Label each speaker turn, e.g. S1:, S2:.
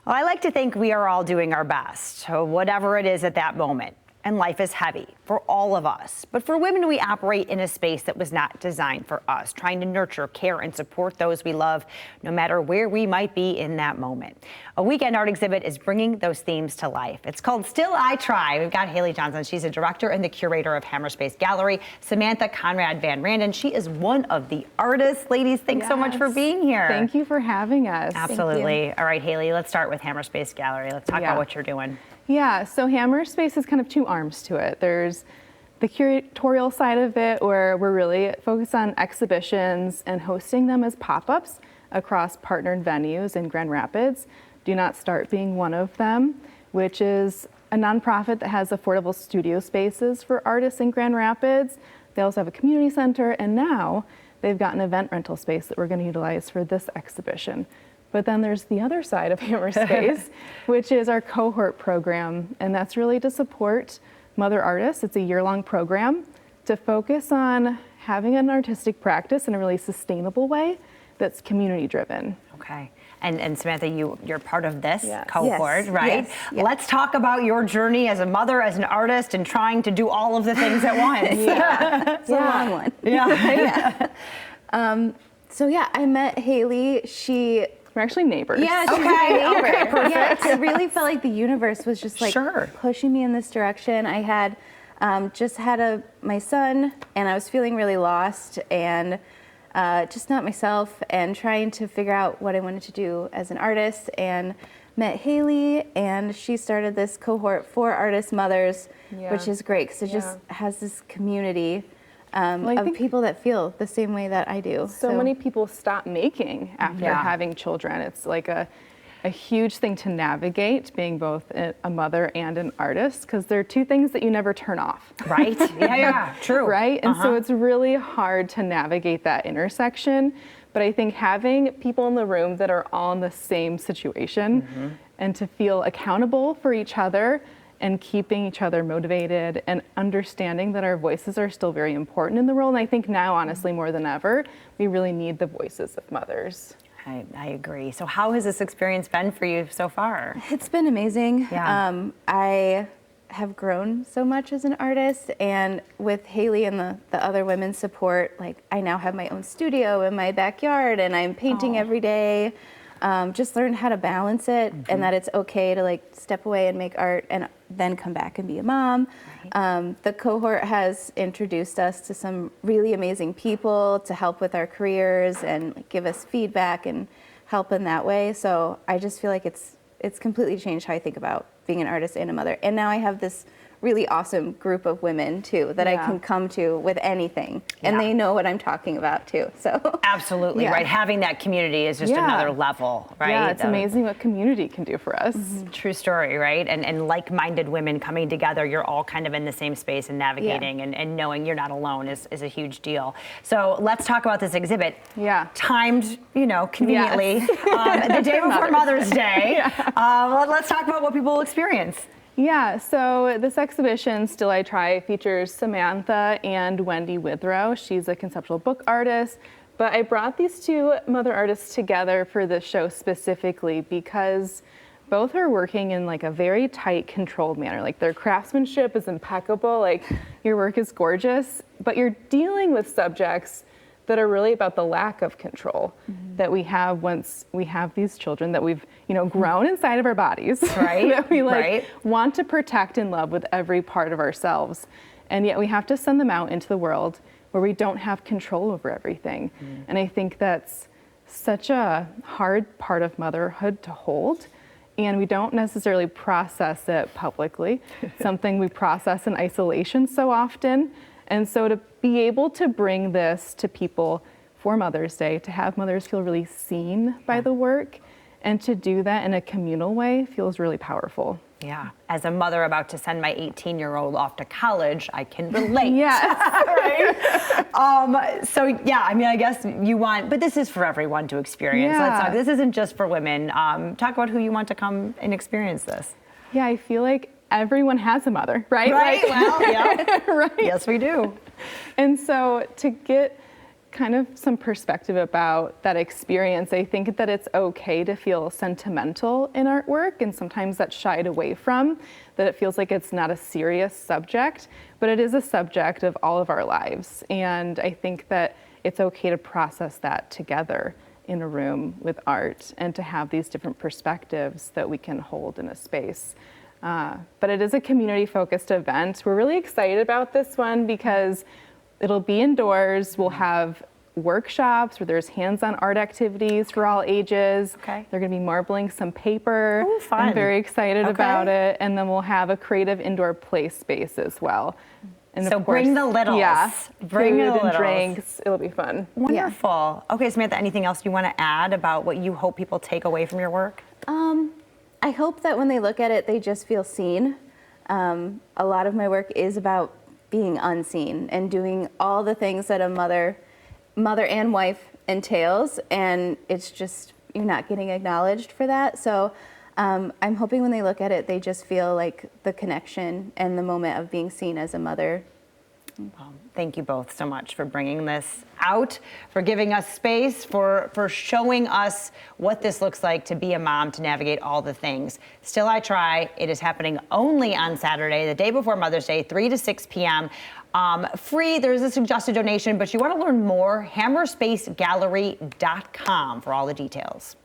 S1: Well, I like to think we are all doing our best, whatever it is at that moment. And life is heavy for all of us. But for women, we operate in a space that was not designed for us, trying to nurture, care, and support those we love, no matter where we might be in that moment. A weekend art exhibit is bringing those themes to life. It's called Still I Try. We've got Haley Johnson. She's a director and the curator of Hammerspace Gallery. Samantha Conrad Van Randen. She is one of the artists. Ladies, thanks so much for being here.
S2: Thank you for having us.
S1: Absolutely. All right, Haley, let's start with Hammerspace Gallery. Let's talk about what you're doing.
S2: Yeah, so Hammerspace has kind of two arms to it. There's the curatorial side of it, where we're really focused on exhibitions and hosting them as pop-ups across partnered venues in Grand Rapids. Do Not Start being one of them, which is a nonprofit that has affordable studio spaces for artists in Grand Rapids. They also have a community center, and now they've got an event rental space that we're going to utilize for this exhibition. But then there's the other side of Hammerspace, which is our cohort program. And that's really to support mother artists. It's a year-long program to focus on having an artistic practice in a really sustainable way that's community-driven.
S1: Okay. And Samantha, you're part of this cohort, right?
S3: Yes.
S1: Let's talk about your journey as a mother, as an artist, and trying to do all of the things at once.
S3: It's a long one. So I met Haley.
S2: We're actually neighbors.
S3: Yeah, she's my neighbor.
S1: Okay, perfect.
S3: Yeah, I really felt like the universe was just like pushing me in this direction. I had just had my son, and I was feeling really lost and just not myself, and trying to figure out what I wanted to do as an artist. And met Haley, and she started this cohort for artist mothers, which is great because it just has this community of people that feel the same way that I do.
S2: So many people stop making after having children. It's like a huge thing to navigate, being both a mother and an artist, because they're two things that you never turn off.
S1: Right? True.
S2: Right? And so it's really hard to navigate that intersection. But I think having people in the room that are all in the same situation and to feel accountable for each other and keeping each other motivated and understanding that our voices are still very important in the world. And I think now, honestly, more than ever, we really need the voices of mothers.
S1: I agree. So how has this experience been for you so far?
S3: It's been amazing. I have grown so much as an artist, and with Haley and the other women's support, like I now have my own studio in my backyard, and I'm painting every day. Just learned how to balance it, and that it's okay to like step away and make art and then come back and be a mom. The cohort has introduced us to some really amazing people to help with our careers and give us feedback and help in that way. So I just feel like it's completely changed how I think about being an artist and a mother. And now I have this really awesome group of women too that I can come to with anything, and they know what I'm talking about too. So
S1: absolutely right. Having that community is just another level, right?
S2: Yeah, it's amazing what community can do for us.
S1: True story, right? And like-minded women coming together, you're all kind of in the same space and navigating and knowing you're not alone is a huge deal. So let's talk about this exhibit. Timed, conveniently, the day before Mother's Day. Let's talk about what people will experience.
S2: Yeah, so this exhibition, Still I Try, features Samantha and Wendy Withrow. She's a conceptual book artist, but I brought these two mother artists together for this show specifically because both are working in like a very tight, controlled manner. Like their craftsmanship is impeccable, like your work is gorgeous, but you're dealing with subjects that are really about the lack of control that we have once we have these children that we've, grown inside of our bodies, that we want to protect and love with every part of ourselves. And yet we have to send them out into the world where we don't have control over everything. And I think that's such a hard part of motherhood to hold. And we don't necessarily process it publicly, something we process in isolation so often. And so to be able to bring this to people for Mother's Day, to have mothers feel really seen by the work, and to do that in a communal way feels really powerful.
S1: Yeah, as a mother about to send my 18-year-old off to college, I can relate. I guess you want, but this is for everyone to experience. Let's talk, this isn't just for women. Talk about who you want to come and experience this.
S2: Yeah, I feel like everyone has a mother, right?
S1: Right, well, yeah. Yes, we do.
S2: And so to get kind of some perspective about that experience. I think that it's okay to feel sentimental in artwork, and sometimes that's shied away from, that it feels like it's not a serious subject, but it is a subject of all of our lives. And I think that it's okay to process that together in a room with art and to have these different perspectives that we can hold in a space. But it is a community-focused event. We're really excited about this one because it'll be indoors. We'll have workshops where there's hands-on art activities for all ages.
S1: Okay.
S2: They're going to be marbling some paper.
S1: Ooh, fun.
S2: I'm very excited
S1: Okay.
S2: about it. And then we'll have a creative indoor play space as well. And
S1: So
S2: of course,
S1: bring the littles.
S2: Yeah,
S1: Bring the
S2: food and
S1: littles.
S2: drinks. It'll be fun.
S1: Wonderful. Okay, Samantha, anything else you want to add about what you hope people take away from your work?
S3: I hope that when they look at it, they just feel seen. A lot of my work is about being unseen and doing all the things that a mother and wife entails, and it's just, you're not getting acknowledged for that. So I'm hoping when they look at it, they just feel like the connection and the moment of being seen as a mother.
S1: Well, thank you both so much for bringing this out, for giving us space, for showing us what this looks like to be a mom, to navigate all the things. Still I Try. It is happening only on Saturday, the day before Mother's Day, 3 to 6 p.m. Free. There's a suggested donation, but you want to learn more, hammerspacegallery.com for all the details.